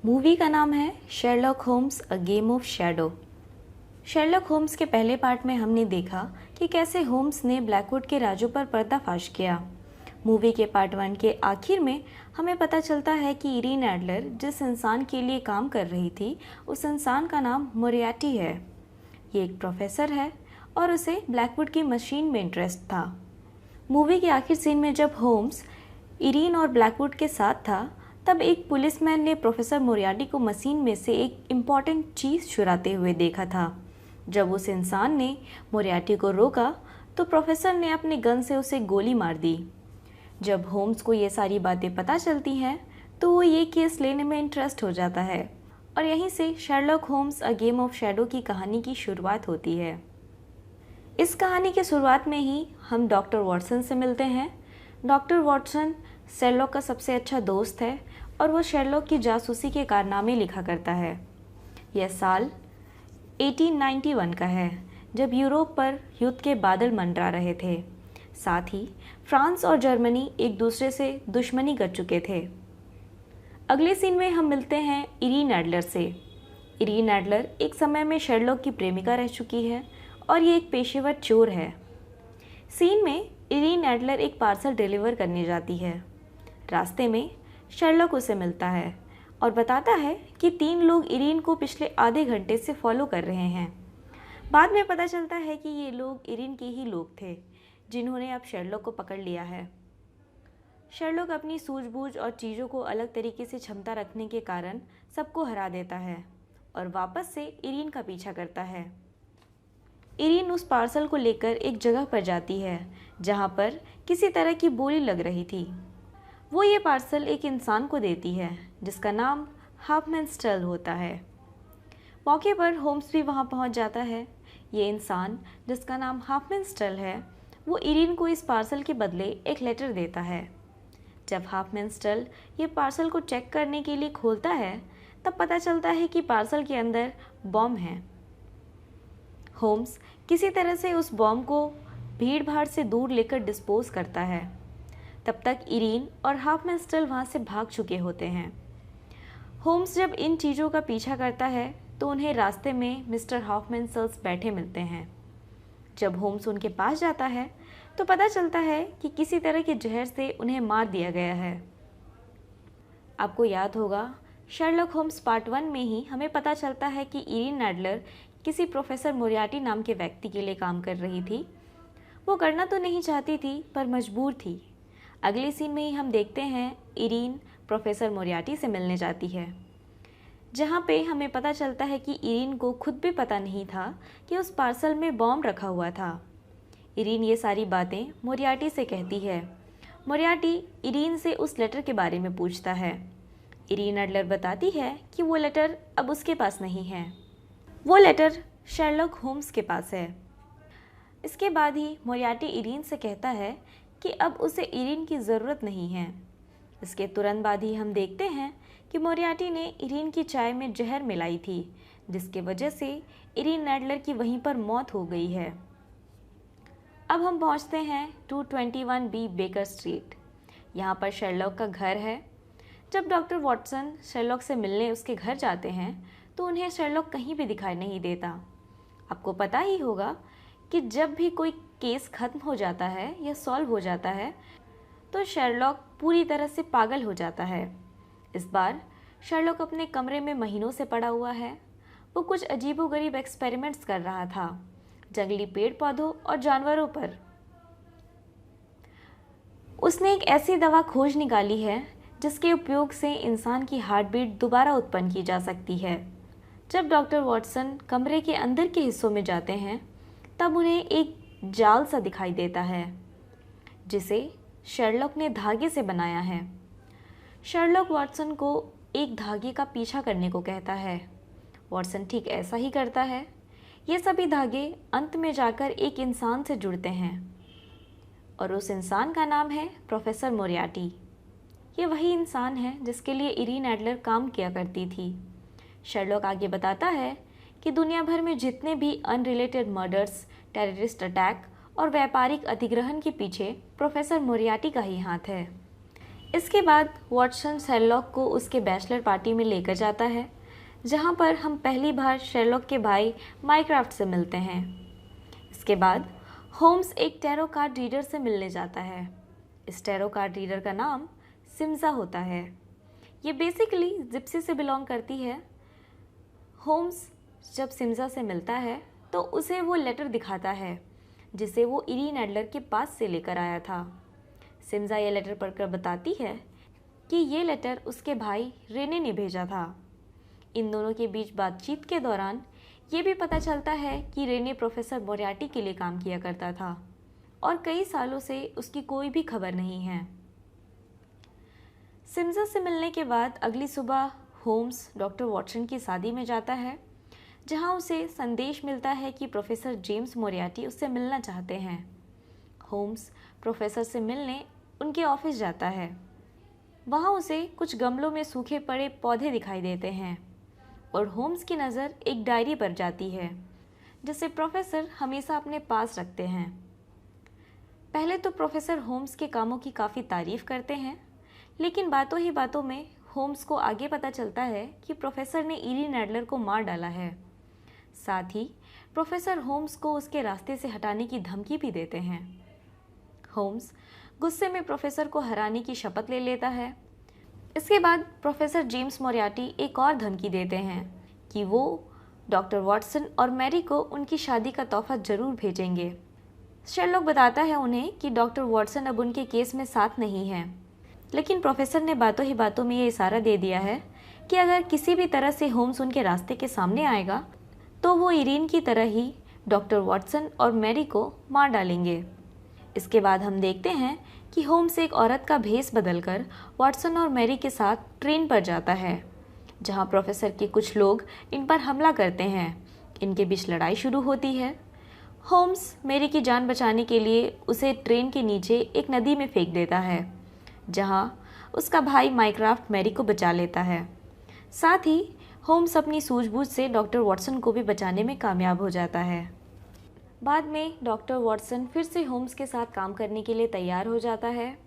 Movie का नाम है Sherlock Holmes a game of shadow. Sherlock Holmes के पहले पार्ट में हमने देखा कि कैसे होम्स ने ब्लैकवुड के राजों पर पर्दाफाश किया। मूवी के पार्ट 1 के आखिर में हमें पता चलता है कि इरीन एडलर जिस इंसान के लिए काम कर रही थी उस इंसान का नाम मोरियार्टी है। ये एक प्रोफेसर है और उसे ब्लैकवुड की मशीन में इंटरेस्ट था। मूवी के आखिर सीन में जब होम्स इरीन और ब्लैकवुड के साथ था तब एक पुलिसमैन ने प्रोफेसर मोरियार्टी को मशीन में से एक इम्पॉर्टेंट चीज़ चुराते हुए देखा था। जब उस इंसान ने मोरियार्टी को रोका तो प्रोफेसर ने अपने गन से उसे गोली मार दी। जब होम्स को ये सारी बातें पता चलती हैं तो वो ये केस लेने में इंटरेस्ट हो जाता है और यहीं से Sherlock Holmes a game of shadow की कहानी की शुरुआत होती है। इस कहानी की शुरुआत में ही हम डॉक्टर वॉटसन से मिलते हैं। डॉक्टर वॉटसन शेरलॉक का सबसे अच्छा दोस्त है और वो शेरलॉक की जासूसी के कारनामे लिखा करता है। यह साल 1891 का है जब यूरोप पर युद्ध के बादल मंडरा रहे थे। साथ ही फ्रांस और जर्मनी एक दूसरे से दुश्मनी कर चुके थे। अगले सीन में हम मिलते हैं इरीन एडलर से। इरीन एडलर एक समय में शेरलॉक की प्रेमिका रह चुकी है और ये एक पेशेवर चोर है। सीन में इरीन एडलर एक पार्सल डिलीवर करने जाती है। रास्ते में शेरलॉक उसे मिलता है और बताता है कि 3 लोग इरीन को पिछले आधे घंटे से फॉलो कर रहे हैं। बाद में पता चलता है कि ये लोग इरीन के ही लोग थे जिन्होंने अब शेरलॉक को पकड़ लिया है। शेरलॉक अपनी सूझबूझ और चीज़ों को अलग तरीके से क्षमता रखने के कारण सबको हरा देता है और वापस से इरीन का पीछा करता है। इरीन उस पार्सल को लेकर एक जगह पर जाती है जहाँ पर किसी तरह की बोली लग रही थी। वो ये पार्सल एक इंसान को देती है जिसका नाम हाफमैनस्टल होता है। मौके पर होम्स भी वहाँ पहुँच जाता है। ये इंसान जिसका नाम हाफमैनस्टल है वो इरीन को इस पार्सल के बदले एक लेटर देता है। जब हाफमैनस्टल ये पार्सल को चेक करने के लिए खोलता है तब पता चलता है कि पार्सल के अंदर बॉम्ब है। होम्स किसी तरह से उस बॉम्ब को भीड़ भाड़ से दूर लेकर डिस्पोज करता है। तब तक इरीन और हाफमैनस्टल वहाँ से भाग चुके होते हैं। होम्स जब इन चीज़ों का पीछा करता है तो उन्हें रास्ते में मिस्टर हाफमैनस्टल बैठे मिलते हैं। जब होम्स उनके पास जाता है तो पता चलता है कि किसी तरह के जहर से उन्हें मार दिया गया है। आपको याद होगा शेरलॉक होम्स पार्ट 1 में ही हमें पता चलता है कि इरीन एडलर किसी प्रोफेसर मोरियार्टी नाम के व्यक्ति के लिए काम कर रही थी। वो करना तो नहीं चाहती थी पर मजबूर थी। अगले सीन में ही हम देखते हैं इरीन प्रोफेसर मोरियार्टी से मिलने जाती है जहाँ पे हमें पता चलता है कि इरीन को खुद भी पता नहीं था कि उस पार्सल में बॉम्ब रखा हुआ था। इरीन ये सारी बातें मोरियार्टी से कहती है। मोरियार्टी इरीन से उस लेटर के बारे में पूछता है। इरीन एडलर बताती है कि वो लेटर अब उसके पास नहीं है, वो लेटर शेरलॉक होम्स के पास है। इसके बाद ही मोरियार्टी इरीन से कहता है कि अब उसे इरीन की ज़रूरत नहीं है। इसके तुरंत बाद ही हम देखते हैं कि मोरियार्टी ने इरीन की चाय में जहर मिलाई थी जिसकी वजह से इरीन एडलर की वहीं पर मौत हो गई है। अब हम पहुंचते हैं 221B बेकर स्ट्रीट। यहाँ पर शेरलॉक का घर है। जब डॉक्टर वॉटसन शेरलॉक से मिलने उसके घर जाते हैं तो उन्हें शेरलॉक कहीं भी दिखाई नहीं देता। आपको पता ही होगा कि जब भी कोई केस खत्म हो जाता है या सॉल्व हो जाता है तो शेरलॉक पूरी तरह से पागल हो जाता है। इस बार शेरलॉक अपने कमरे में महीनों से पड़ा हुआ है। वो कुछ अजीबोगरीब एक्सपेरिमेंट्स कर रहा था जंगली पेड़ पौधों और जानवरों पर। उसने एक ऐसी दवा खोज निकाली है जिसके उपयोग से इंसान की हार्ट बीट दोबारा उत्पन्न की जा सकती है। जब डॉक्टर वॉटसन कमरे के अंदर के हिस्सों में जाते हैं तब उन्हें एक जाल सा दिखाई देता है जिसे शेरलॉक ने धागे से बनाया है। शेरलॉक वॉटसन को एक धागे का पीछा करने को कहता है। वॉटसन ठीक ऐसा ही करता है। ये सभी धागे अंत में जाकर एक इंसान से जुड़ते हैं और उस इंसान का नाम है प्रोफेसर मोरियार्टी। ये वही इंसान है जिसके लिए इरीन एडलर काम किया करती थी। शेरलॉक आगे बताता है कि दुनिया भर में जितने भी अनरिलेटेड मर्डर्स, टेररिस्ट अटैक और व्यापारिक अधिग्रहण के पीछे प्रोफेसर मोरियार्टी का ही हाथ है। इसके बाद वॉटसन शेरलॉक को उसके बैचलर पार्टी में लेकर जाता है, जहाँ पर हम पहली बार शेरलॉक के भाई माइक्राफ्ट से मिलते हैं। इसके बाद होम्स एक टैरो कार्ड रीडर से मिलने जाता है। इस टैरो कार्ड रीडर का नाम सिम्जा होता है। ये बेसिकली जिप्सी से बिलोंग करती है। होम्स जब सिम्जा से मिलता है तो उसे वो लेटर दिखाता है जिसे वो इरीन एडलर के पास से लेकर आया था। सिम्जा ये लेटर पढ़कर बताती है कि ये लेटर उसके भाई रेने ने भेजा था। इन दोनों के बीच बातचीत के दौरान ये भी पता चलता है कि रेने प्रोफेसर मोरियार्टी के लिए काम किया करता था और कई सालों से उसकी कोई भी खबर नहीं है। सिम्जा से मिलने के बाद अगली सुबह होम्स डॉक्टर वॉटसन की शादी में जाता है, जहां उसे संदेश मिलता है कि प्रोफेसर जेम्स मोरियार्टी उससे मिलना चाहते हैं। होम्स प्रोफेसर से मिलने उनके ऑफिस जाता है। वहां उसे कुछ गमलों में सूखे पड़े पौधे दिखाई देते हैं और होम्स की नज़र एक डायरी पर जाती है जिसे प्रोफेसर हमेशा अपने पास रखते हैं। पहले तो प्रोफेसर होम्स के कामों की काफ़ी तारीफ करते हैं, लेकिन बातों ही बातों में होम्स को आगे पता चलता है कि प्रोफेसर ने इरीन एडलर को मार डाला है। साथ ही प्रोफेसर होम्स को उसके रास्ते से हटाने की धमकी भी देते हैं। होम्स गुस्से में प्रोफेसर को हराने की शपथ ले लेता है। इसके बाद प्रोफेसर जेम्स मोरियार्टी एक और धमकी देते हैं कि वो डॉक्टर वॉटसन और मैरी को उनकी शादी का तोहफा जरूर भेजेंगे। शेरलॉक बताता है उन्हें कि डॉक्टर वॉटसन अब उनके केस में साथ नहीं है, लेकिन प्रोफेसर ने बातों ही बातों में ये इशारा दे दिया है कि अगर किसी भी तरह से होम्स उनके रास्ते के सामने आएगा तो वो इरीन की तरह ही डॉक्टर वॉटसन और मैरी को मार डालेंगे। इसके बाद हम देखते हैं कि होम्स एक औरत का भेष बदलकर वॉटसन और मैरी के साथ ट्रेन पर जाता है, जहां प्रोफेसर के कुछ लोग इन पर हमला करते हैं। इनके बीच लड़ाई शुरू होती है। होम्स मैरी की जान बचाने के लिए उसे ट्रेन के नीचे एक नदी में फेंक देता है, जहां उसका भाई माइक्राफ्ट मैरी को बचा लेता है। साथ ही होम्स अपनी सूझबूझ से डॉक्टर वॉटसन को भी बचाने में कामयाब हो जाता है। बाद में डॉक्टर वॉटसन फिर से होम्स के साथ काम करने के लिए तैयार हो जाता है।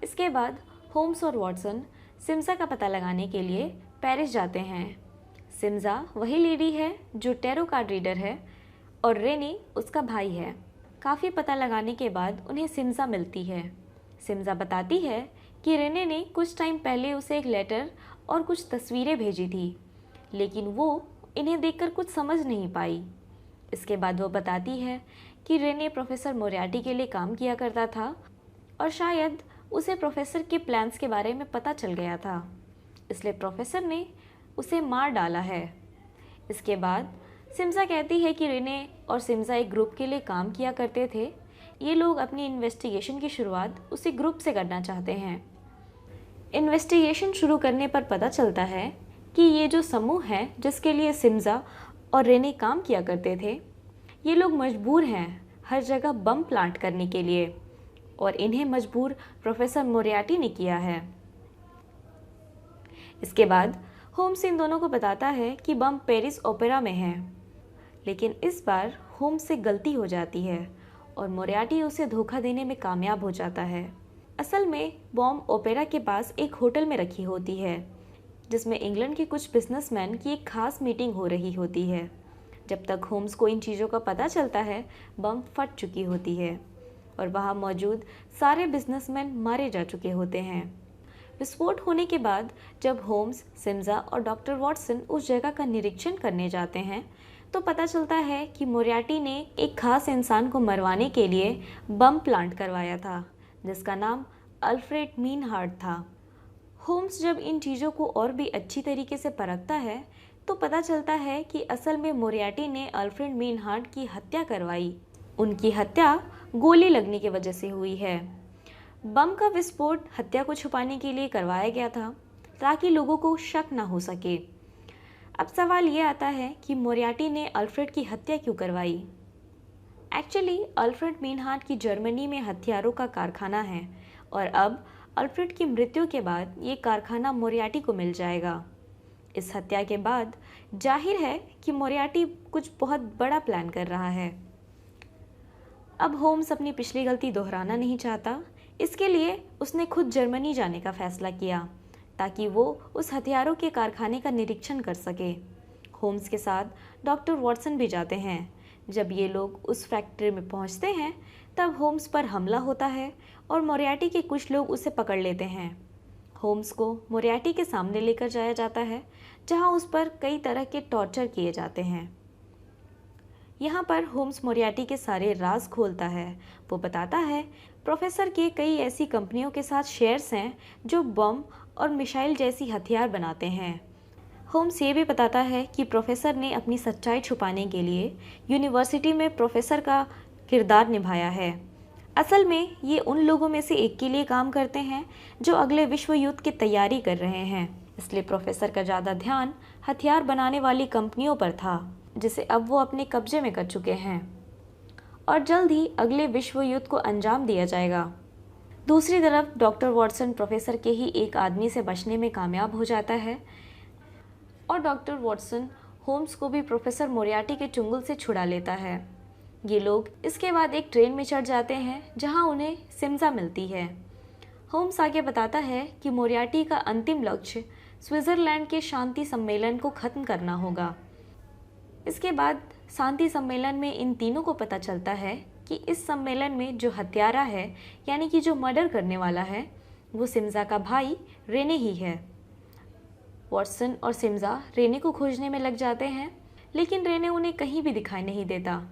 इसके बाद होम्स और वॉटसन सिम्जा का पता लगाने के लिए पेरिस जाते हैं। सिम्जा वही लेडी है जो टैरो कार्ड रीडर है और रेनी उसका भाई है। काफ़ी पता लगाने के बाद उन्हें सिम्जा मिलती है। सिम्जा बताती है कि रेने ने कुछ टाइम पहले उसे एक लेटर और कुछ तस्वीरें भेजी थी, लेकिन वो इन्हें देखकर कुछ समझ नहीं पाई। इसके बाद वो बताती है कि रेने प्रोफेसर मोरियार्टी के लिए काम किया करता था और शायद उसे प्रोफेसर के प्लान्स के बारे में पता चल गया था, इसलिए प्रोफेसर ने उसे मार डाला है। इसके बाद सिम्जा कहती है कि रेने और सिम्जा एक ग्रुप के लिए काम किया करते थे। ये लोग अपनी इन्वेस्टिगेशन की शुरुआत उसी ग्रुप से करना चाहते हैं। इन्वेस्टिगेशन शुरू करने पर पता चलता है कि ये जो समूह है जिसके लिए सिम्जा और रेने काम किया करते थे, ये लोग मजबूर हैं हर जगह बम प्लांट करने के लिए और इन्हें मजबूर प्रोफेसर मोरियार्टी ने किया है। इसके बाद होम्स इन दोनों को बताता है कि बम पेरिस ओपेरा में है, लेकिन इस बार होम्स से गलती हो जाती है और मोरियार्टी उसे धोखा देने में कामयाब हो जाता है। असल में बॉम्ब ओपेरा के पास एक होटल में रखी होती है, जिसमें इंग्लैंड के कुछ बिजनेसमैन की एक खास मीटिंग हो रही होती है। जब तक होम्स को इन चीज़ों का पता चलता है, बम फट चुकी होती है और वहाँ मौजूद सारे बिजनेसमैन मारे जा चुके होते हैं। विस्फोट होने के बाद जब होम्स, सिम्जा और डॉक्टर वॉटसन उस जगह का निरीक्षण करने जाते हैं तो पता चलता है कि मोरियार्टी ने एक खास इंसान को मरवाने के लिए बम प्लांट करवाया था, जिसका नाम अल्फ्रेड मीनहार्ट था। होम्स जब इन चीज़ों को और भी अच्छी तरीके से परखता है तो पता चलता है कि असल में मोरियार्टी ने अल्फ्रेड मीनहार्ट की हत्या करवाई। उनकी हत्या गोली लगने की वजह से हुई है। बम का विस्फोट हत्या को छुपाने के लिए करवाया गया था ताकि लोगों को शक ना हो सके। अब सवाल ये आता है कि मोरियार्टी ने अल्फ्रेड की हत्या क्यों करवाई। एक्चुअली अल्फ्रेड मीनहार्ट की जर्मनी में हथियारों का कारखाना है और अब अल्फ्रेड की मृत्यु के बाद ये कारखाना मोरियार्टी को मिल जाएगा। इस हत्या के बाद जाहिर है कि मोरियार्टी कुछ बहुत बड़ा प्लान कर रहा है। अब होम्स अपनी पिछली गलती दोहराना नहीं चाहता, इसके लिए उसने खुद जर्मनी जाने का फैसला किया ताकि वो उस हथियारों के कारखाने का निरीक्षण कर सके। होम्स के साथ डॉक्टर वॉटसन भी जाते हैं। जब ये लोग उस फैक्ट्री में पहुंचते हैं तब होम्स पर हमला होता है और मोरियार्टी के कुछ लोग उसे पकड़ लेते हैं। होम्स को मोरियार्टी के सामने लेकर जाया जाता है जहां उस पर कई तरह के टॉर्चर किए जाते हैं। यहाँ पर होम्स मोरियार्टी के सारे राज खोलता है। वो बताता है प्रोफेसर के कई ऐसी कंपनियों के साथ शेयर्स हैं जो बम और मिसाइल जैसी हथियार बनाते हैं। होम्स ये भी बताता है कि प्रोफेसर ने अपनी सच्चाई छुपाने के लिए यूनिवर्सिटी में प्रोफेसर का किरदार निभाया है। असल में ये उन लोगों में से एक के लिए काम करते हैं जो अगले विश्व युद्ध की तैयारी कर रहे हैं। इसलिए प्रोफेसर का ज़्यादा ध्यान हथियार बनाने वाली कंपनियों पर था जिसे अब वो अपने कब्जे में कर चुके हैं और जल्द ही अगले विश्व युद्ध को अंजाम दिया जाएगा। दूसरी तरफ डॉक्टर वॉटसन प्रोफेसर के ही एक आदमी से बचने में कामयाब हो जाता है और डॉक्टर वॉटसन होम्स को भी प्रोफेसर मोरियार्टी के चुंगल से छुड़ा लेता है। ये लोग इसके बाद एक ट्रेन में चढ़ जाते हैं जहां उन्हें सिम्जा मिलती है। होम्स आगे बताता है कि मोरियार्टी का अंतिम लक्ष्य स्विट्जरलैंड के शांति सम्मेलन को खत्म करना होगा। इसके बाद शांति सम्मेलन में इन तीनों को पता चलता है कि इस सम्मेलन में जो हत्यारा है यानी कि जो मर्डर करने वाला है वो सिम्जा का भाई रेने ही है। वॉटसन और सिम्जा रेने को खोजने में लग जाते हैं लेकिन रेने उन्हें कहीं भी दिखाई नहीं देता।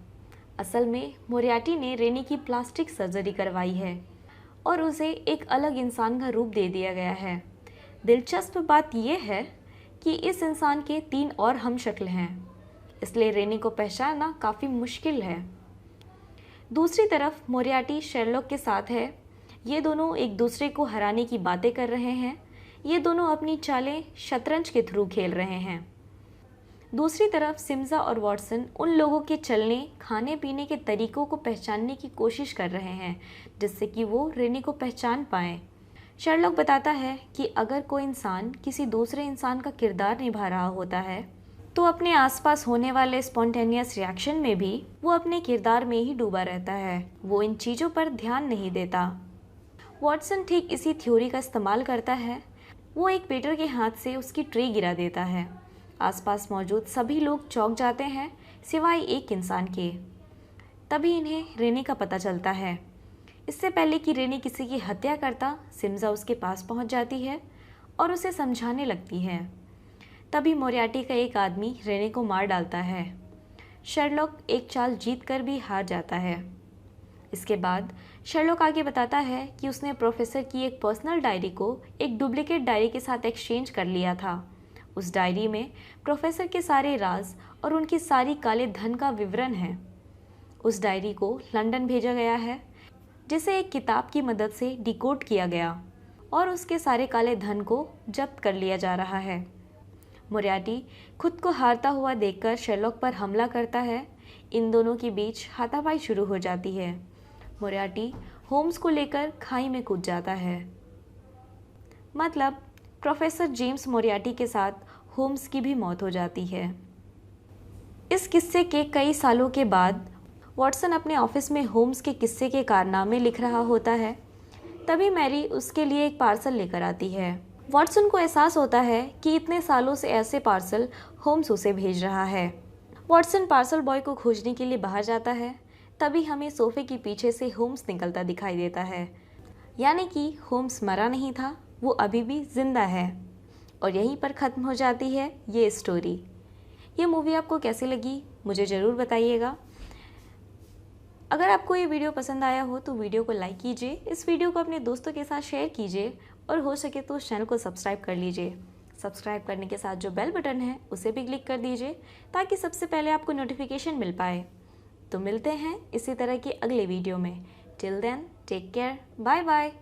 असल में मोरियार्टी ने रेने की प्लास्टिक सर्जरी करवाई है और उसे एक अलग इंसान का रूप दे दिया गया है। दिलचस्प बात यह है कि इस इंसान के 3 और हम शक्ल हैं, इसलिए रेने को पहचानना काफ़ी मुश्किल है। दूसरी तरफ मोरियार्टी शेरलॉक के साथ है। ये दोनों एक दूसरे को हराने की बातें कर रहे हैं। ये दोनों अपनी चालें शतरंज के थ्रू खेल रहे हैं। दूसरी तरफ सिम्जा और वॉटसन उन लोगों के चलने खाने पीने के तरीकों को पहचानने की कोशिश कर रहे हैं जिससे कि वो रेने को पहचान पाएं। शेरलॉक बताता है कि अगर कोई इंसान किसी दूसरे इंसान का किरदार निभा रहा होता है तो अपने आसपास होने वाले स्पॉन्टेनियस रिएक्शन में भी वो अपने किरदार में ही डूबा रहता है। वो इन चीज़ों पर ध्यान नहीं देता। वॉटसन ठीक इसी थ्योरी का इस्तेमाल करता है। वो एक वेटर के हाथ से उसकी ट्रे गिरा देता है। आसपास मौजूद सभी लोग चौंक जाते हैं सिवाय एक इंसान के। तभी इन्हें रेने का पता चलता है। इससे पहले कि रेने किसी की हत्या करता, सिम्जा उसके पास पहुंच जाती है और उसे समझाने लगती है। तभी मोरियार्टी का एक आदमी रेने को मार डालता है। शेरलॉक एक चाल जीत कर भी हार जाता है। इसके बाद शेरलॉक आगे बताता है कि उसने प्रोफेसर की एक पर्सनल डायरी को एक डुप्लीकेट डायरी के साथ एक्सचेंज कर लिया था। उस डायरी में प्रोफेसर के सारे राज और उनकी सारी काले धन का विवरण है। उस डायरी को लंदन भेजा गया है जिसे एक किताब की मदद से डिकोड किया गया और उसके सारे काले धन को जब्त कर लिया जा रहा है। मोरियार्टी खुद को हारता हुआ देखकर शेरलॉक पर हमला करता है। इन दोनों के बीच हाथापाई शुरू हो जाती है। मोरियार्टी होम्स को लेकर खाई में कूद जाता है। मतलब प्रोफेसर जेम्स मोरियार्टी के साथ होम्स की भी मौत हो जाती है। इस किस्से के कई सालों के बाद वॉटसन अपने ऑफिस में होम्स के किस्से के कारनामे लिख रहा होता है। तभी मैरी उसके लिए एक पार्सल लेकर आती है। वॉटसन को एहसास होता है कि इतने सालों से ऐसे पार्सल होम्स उसे भेज रहा है। वॉटसन पार्सल बॉय को खोजने के लिए बाहर जाता है। तभी हमें सोफे के पीछे से होम्स निकलता दिखाई देता है। यानी कि होम्स मरा नहीं था, वो अभी भी जिंदा है। और यहीं पर ख़त्म हो जाती है ये स्टोरी। ये मूवी आपको कैसी लगी मुझे ज़रूर बताइएगा। अगर आपको ये वीडियो पसंद आया हो तो वीडियो को लाइक कीजिए, इस वीडियो को अपने दोस्तों के साथ शेयर कीजिए और हो सके तो उस चैनल को सब्सक्राइब कर लीजिए। सब्सक्राइब करने के साथ जो बेल बटन है उसे भी क्लिक कर दीजिए ताकि सबसे पहले आपको नोटिफिकेशन मिल पाए। तो मिलते हैं इसी तरह के अगले वीडियो में। Till then take care, bye bye.